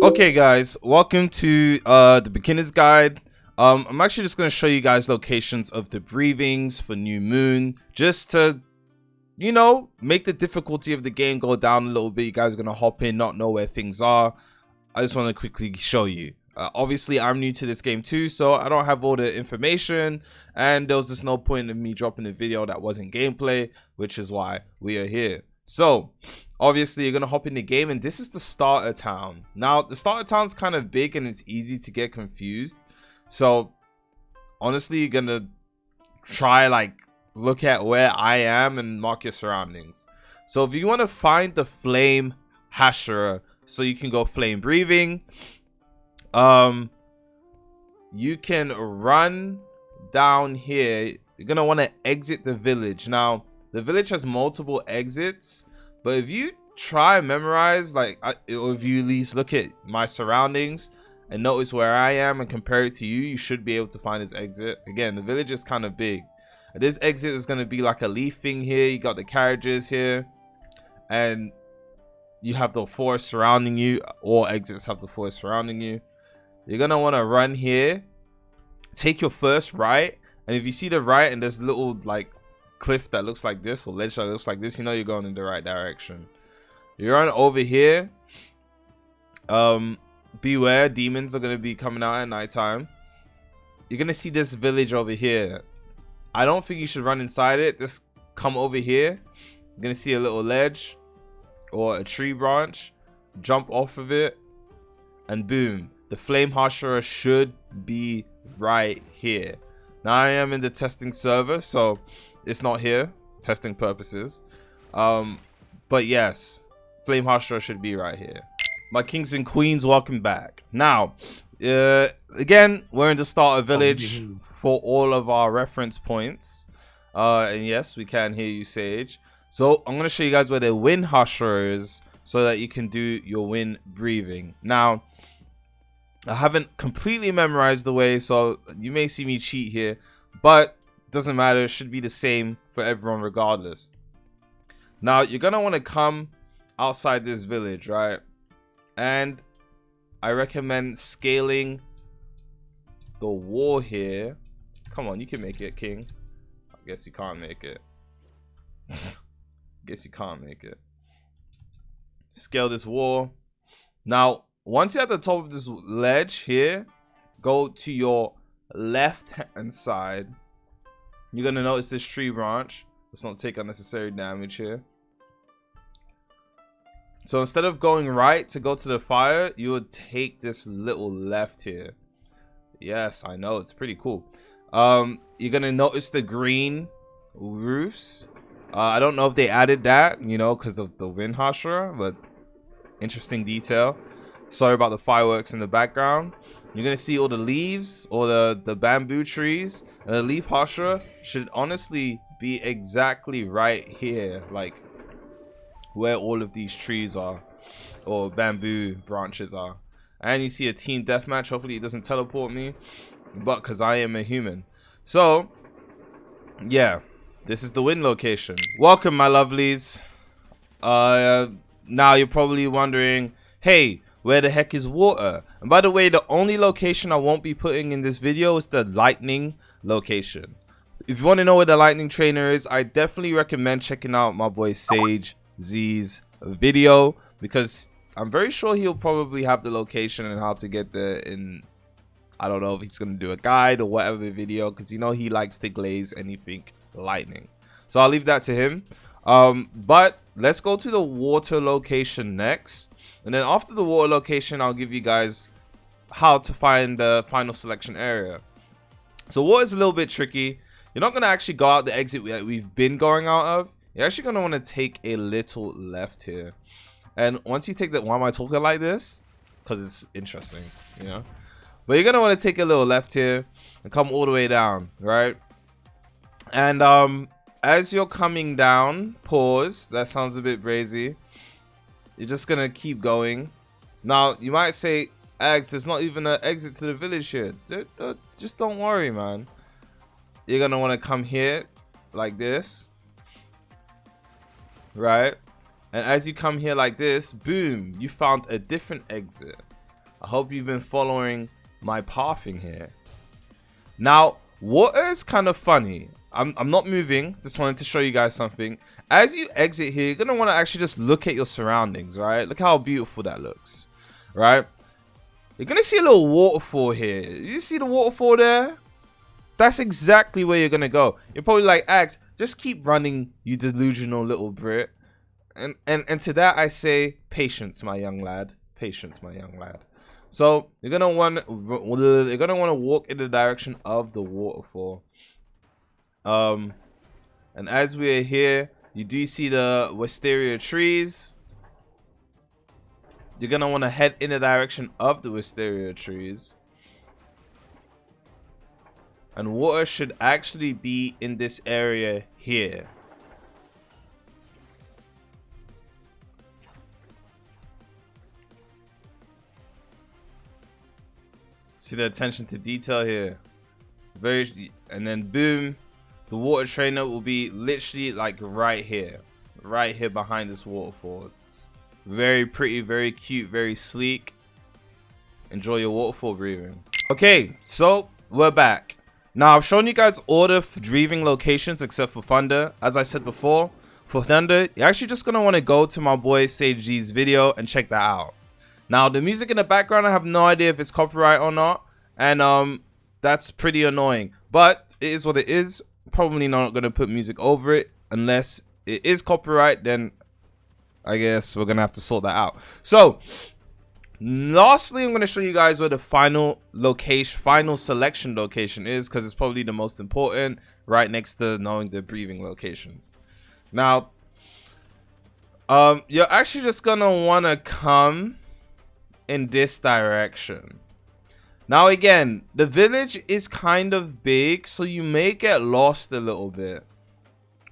Okay guys, welcome to the beginner's guide. I'm actually just going to show you guys locations of the breathings for new moon, just to make the difficulty of the game go down a little bit. You guys are going to hop in, not know where things are. I just want to quickly show you. Obviously I'm new to this game too, so I don't have all the information, and there was just no point in me dropping a video that wasn't gameplay, which is why we are here. So obviously you're gonna hop in the game, and this is the starter town. Now the starter town's kind of big and it's easy to get confused, so honestly you're gonna try look at where I am and mark your surroundings. So if you want to find the flame hasher so you can go flame breathing, you can run down here. You're gonna want to exit the village. Now the village has multiple exits, but if you try and memorize, or if you at least look at my surroundings and notice where I am and compare it to you, you should be able to find this exit. Again, the village is kind of big. This exit is going to be like a leaf thing here. You got the carriages here, and you have the forest surrounding you. All exits have the forest surrounding you. You're going to want to run here, take your first right, and if you see the right and there's little cliff that looks like this, or ledge that looks like this, you know you're going in the right direction. You run over here. Beware, demons are going to be coming out at nighttime. You're going to see this village over here. I don't think you should run inside it. Just come over here. You're going to see a little ledge or a tree branch. Jump off of it, and boom, the flame harsher should be right here. Now I am in the testing server, so it's not here, testing purposes. But yes, flame harsher should be right here. My kings and queens, welcome back. Now again, we're in the starter village for all of our reference points, and yes, we can hear you, Sage. So I'm going to show you guys where the wind harsher is so that you can do your wind breathing. Now I haven't completely memorized the way, so you may see me cheat here, but doesn't matter. It should be the same for everyone regardless. Now you're gonna want to come outside this village, right? And I recommend scaling the wall here. Come on, you can make it, king. I guess you can't make it. Guess you can't make it. Scale this wall. Now once you're at the top of this ledge here, go to your left hand side. You're gonna notice this tree branch. Let's not take unnecessary damage here. So instead of going right to go to the fire, you would take this little left here. Yes, I know, it's pretty cool. You're gonna notice the green roofs. I don't know if they added that, because of the wind harsher, but interesting detail. Sorry about the fireworks in the background. You're gonna see all the leaves, or the bamboo trees, and the leaf harsher should honestly be exactly right here, like where all of these trees are, or bamboo branches are. And you see a team deathmatch. Hopefully it doesn't teleport me, but because I am a human. So yeah, this is the wind location. Welcome, my lovelies. Now you're probably wondering, hey, where the heck is water? And by the way, the only location I won't be putting in this video is the lightning location. If you want to know where the lightning trainer is, I definitely recommend checking out my boy Sage Z's video, because I'm very sure he'll probably have the location and how to get there in, I don't know if he's going to do a guide or whatever video, because he likes to glaze anything lightning. So I'll leave that to him. But let's go to the water location next. And then after the water location, I'll give you guys how to find the final selection area. So water is a little bit tricky. You're not going to actually go out the exit that we've been going out of. You're actually going to want to take a little left here. And once you take that, why am I talking like this? Because it's interesting, But you're going to want to take a little left here and come all the way down, right? And as you're coming down, pause. That sounds a bit brazy. You're just gonna keep going. Now you might say, Agz, there's not even an exit to the village here. Just don't worry, man. You're gonna want to come here like this, right? And as you come here like this, boom, you found a different exit. I hope you've been following my pathing here. Now, water is kind of funny. I'm not moving. Just wanted to show you guys something. As you exit here, you're going to want to actually just look at your surroundings, right? Look how beautiful that looks, right? You're going to see a little waterfall here. You see the waterfall there? That's exactly where you're going to go. You're probably like, Agz, just keep running, you delusional little Brit. And to that I say, patience, my young lad. Patience, my young lad. So you're gonna want to walk in the direction of the waterfall. And as we're here, you do see the wisteria trees. You're gonna want to head in the direction of the wisteria trees. And water should actually be in this area here. See the attention to detail here. And then boom, the water trainer will be literally like right here behind this waterfall. It's very pretty, very cute, very sleek. Enjoy your waterfall breathing. Okay, so we're back. Now I've shown you guys all the breathing locations except for Thunder. As I said before, for Thunder, you're actually just gonna want to go to my boy Sage G's video and check that out. Now, the music in the background, I have no idea if it's copyright or not. And that's pretty annoying. But it is what it is. Probably not going to put music over it. Unless it is copyright, then I guess we're going to have to sort that out. So, lastly, I'm going to show you guys where the final selection location is. Because it's probably the most important. Right next to knowing the breathing locations. Now, you're actually just going to want to come in this direction. Now again, the village is kind of big, so you may get lost a little bit,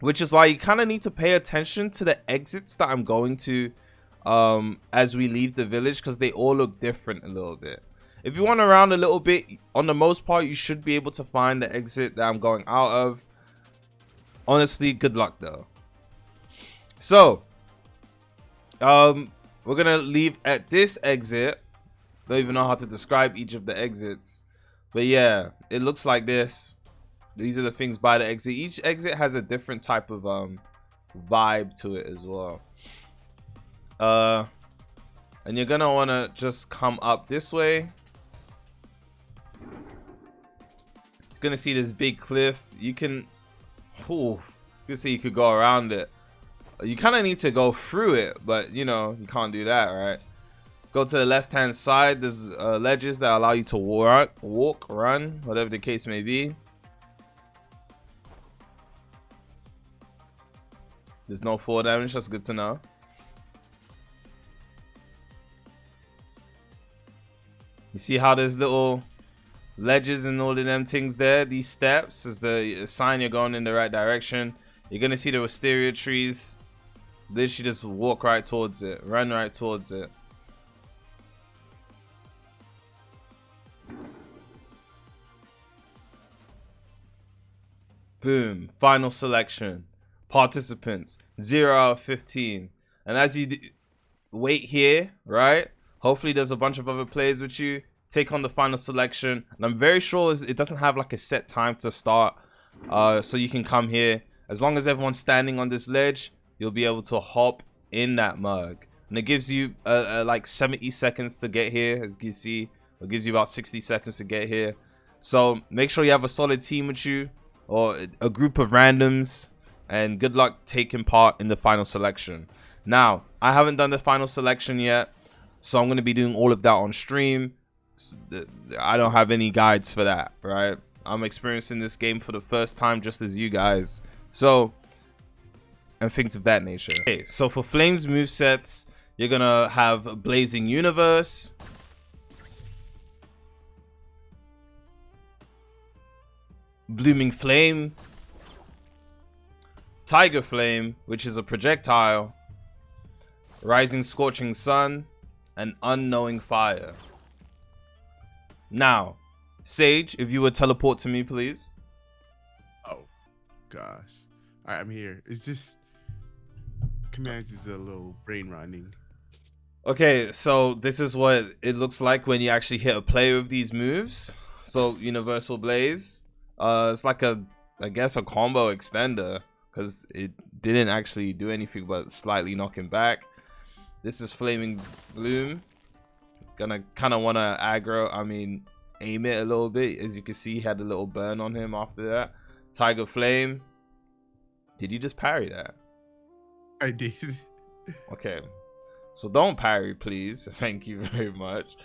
which is why you kind of need to pay attention to the exits that I'm going to as we leave the village, because they all look different a little bit. If you want around a little bit, on the most part you should be able to find the exit that I'm going out of. Honestly, good luck though. So we're gonna leave at this exit. Don't even know how to describe each of the exits, but yeah, it looks like this. These are the things by the exit. Each exit has a different type of vibe to it as well. And you're gonna want to just come up this way. You're gonna see this big cliff. You can see you could go around it. You kind of need to go through it, but you know, you can't do that, right? Go to the left hand side. There's ledges that allow you to walk, run, whatever the case may be. There's no fall damage. That's good to know. You see how there's little ledges and all of them things there? These steps is a sign you're going in the right direction. You're gonna see the wisteria trees. Literally just walk right towards it, run right towards it. Boom, final selection. Participants, 0 out of 15. And as you wait here, right? Hopefully there's a bunch of other players with you. Take on the final selection. And I'm very sure it doesn't have like a set time to start. So you can come here. As long as everyone's standing on this ledge, you'll be able to hop in that mug. And it gives you like 70 seconds to get here. As you see, it gives you about 60 seconds to get here. So make sure you have a solid team with you, or a group of randoms, and good luck taking part in the final selection. Now, I haven't done the final selection yet, so I'm going to be doing all of that on stream. I don't have any guides for that, right? I'm experiencing this game for the first time just as you guys. So, and things of that nature. Okay, so for Flames movesets, you're gonna have Blazing Universe, Blooming Flame, Tiger Flame, which is a projectile, Rising Scorching Sun, and Unknowing Fire. Now, Sage, if you would teleport to me, please. Oh, gosh. All right, I'm here. It's just commands is a little brain running. Okay, so this is what it looks like when you actually hit a player with these moves. So Universal Blaze, it's like I guess a combo extender because it didn't actually do anything but slightly knock him back. This is Flaming Bloom. Gonna kind of want to aim it a little bit. As you can see, he had a little burn on him after that. Tiger Flame. Did you just parry that? I did. Okay. So don't parry, please. Thank you very much.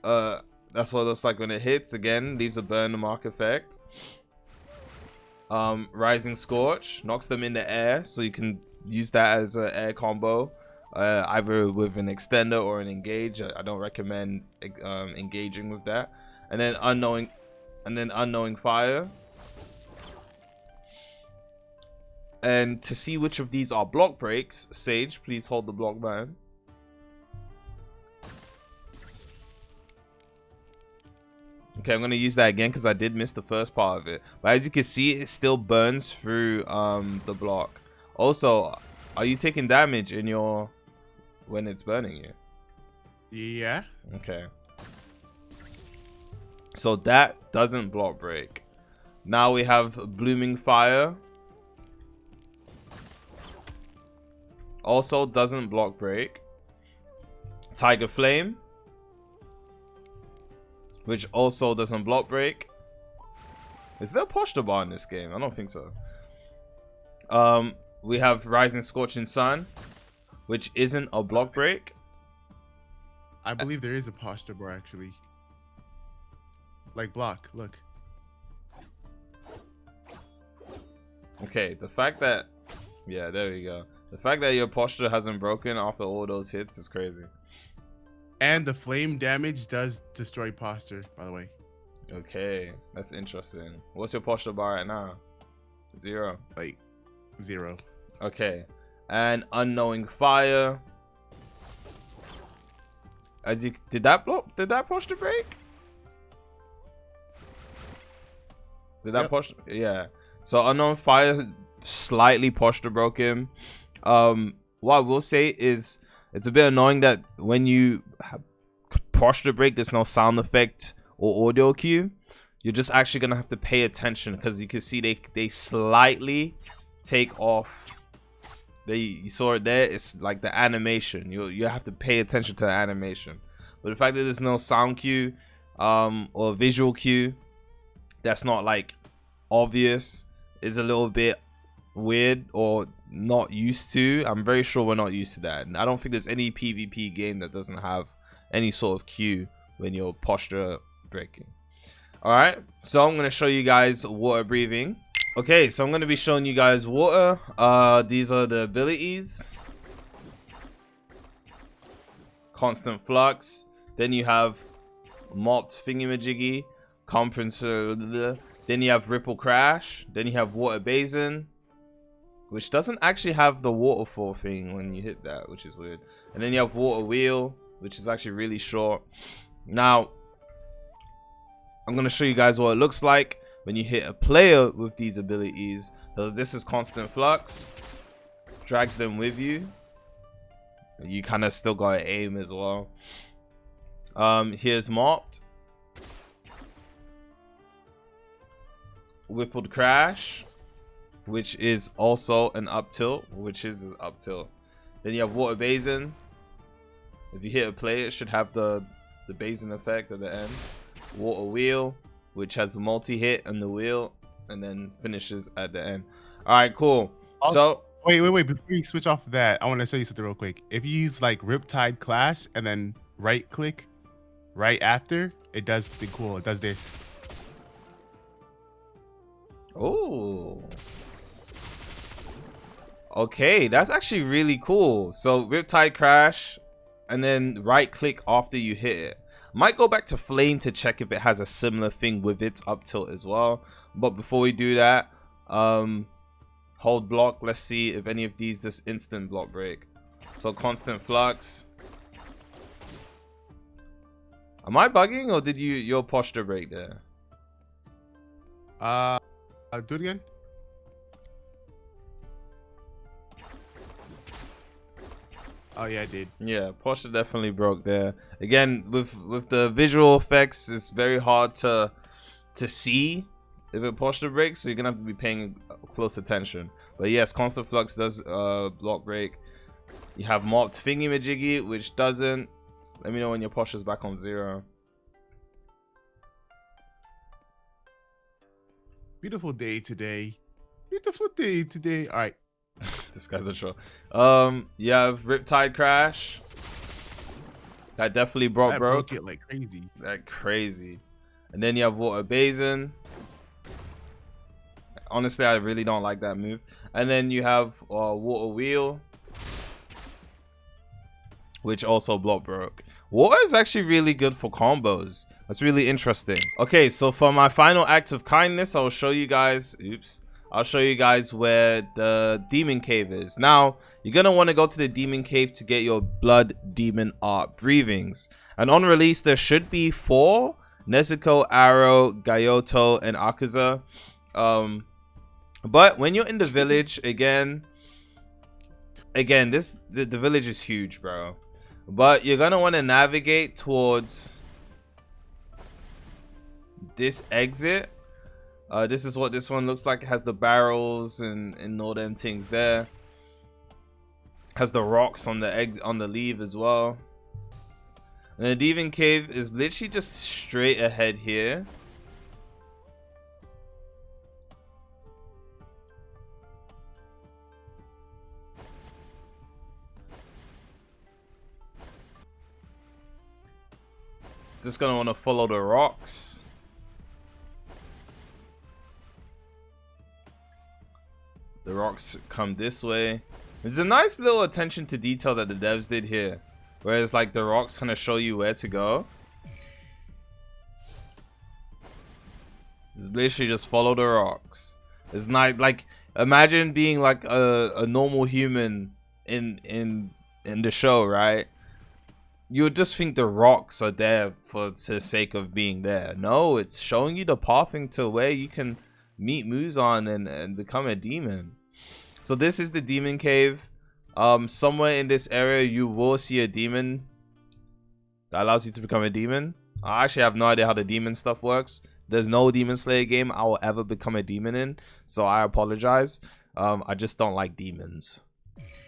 That's what it looks like when it hits. Again, leaves a burn mark effect. Rising Scorch knocks them in the air, so you can use that as an air combo, either with an extender or an engage. I don't recommend engaging with that. And then unknowing fire. And to see which of these are block breaks, Sage, please hold the block button. Okay, I'm going to use that again because I did miss the first part of it. But as you can see, it still burns through the block. Also, are you taking damage in your... when it's burning you? Yeah. Okay. So that doesn't block break. Now we have Blooming Fire. Also doesn't block break. Tiger Flame, which also doesn't block break. Is there a posture bar in this game? I don't think so. We have Rising Scorching Sun, which isn't a block break. I believe there is a posture bar actually. Like block, look. Okay, the fact that... yeah, there we go. The fact that your posture hasn't broken after all those hits is crazy. And the flame damage does destroy posture, by the way. Okay, that's interesting. What's your posture bar right now? 0. Like 0. Okay, and unknowing fire. As you did that posture break? Did that posture? Yeah. So unknown fire slightly posture broke him. What I will say is it's a bit annoying that when you posture break, there's no sound effect or audio cue. You're just actually gonna have to pay attention because you can see they slightly take off. You saw it there. It's like the animation. You have to pay attention to the animation. But the fact that there's no sound cue or visual cue that's not like obvious is a little bit weird or not used to. I'm very sure we're not used to that, and I don't think there's any PvP game that doesn't have any sort of cue when you're posture breaking. All right, so I'm going to show you guys water breathing. Okay, so I'm going to be showing you guys water. These are the abilities. Constant Flux. Then you have Mopped Thingamajiggy. Compressor. Then you have Ripple Crash. Then you have Water Basin, which doesn't actually have the waterfall thing when you hit that, which is weird. And then you have Water Wheel, which is actually really short. Now, I'm going to show you guys what it looks like when you hit a player with these abilities. So this is Constant Flux. Drags them with you. You kind of still got to aim as well. Here's Mopped. Whippled Crash, which is also an up tilt, Then you have Water Basin. If you hit a player, it should have the basin effect at the end. Water Wheel, which has a multi-hit on the wheel, and then finishes at the end. Alright, cool. So wait. Before you switch off that, I want to show you something real quick. If you use like Riptide Clash and then right click right after, it does something cool. It does this. oh, okay, that's actually really cool. So Riptide Crash and then right click after you hit it. Might go back to Flame to check if it has a similar thing with its up tilt as well. But before we do that, hold block. Let's see if any of these just instant block break. So Constant Flux. Am I bugging or did your posture break there? Do it again. Oh yeah, I did. Yeah, posture definitely broke there. Again, with the visual effects, it's very hard to see if a posture breaks, so you're gonna have to be paying close attention. But yes, constant flux does block break. You have mopped thingy majiggy, which doesn't. Let me know when your posture's back on 0. Beautiful day today. Beautiful day today. All right. This guy's a troll. You have Riptide Crash. That definitely broke it like crazy. Like crazy. And then you have Water Basin. Honestly, I really don't like that move. And then you have Water Wheel, which also block broke. Water is actually really good for combos. That's really interesting. Okay, so for my final act of kindness, I'll show you guys. Oops. I'll show you guys where the Demon Cave is. Now, you're going to want to go to the Demon Cave to get your Blood Demon Art Breathings. And on release, there should be 4. Nezuko, Arrow, Gyoto, and Akaza. But when you're in the village, again, the village is huge, bro. But you're going to want to navigate towards this exit. This is what this one looks like. It has the barrels and all them things there. Has the rocks on the egg on the leaf as well. And the Demon Cave is literally just straight ahead here. Just gonna want to follow the rocks. The rocks come this way. There's a nice little attention to detail that the devs did here. Whereas like the rocks kind of show you where to go. It's literally just follow the rocks. It's not like, imagine being like a normal human in the show, right? You would just think the rocks are there for the sake of being there. No, it's showing you the pathing to where you can meet Muzan and become a demon. So this is the Demon Cave. Somewhere in this area you will see a demon that allows you to become a demon. I actually have no idea how the demon stuff works. There's no Demon Slayer game I will ever become a demon in, so I apologize. I just don't like demons.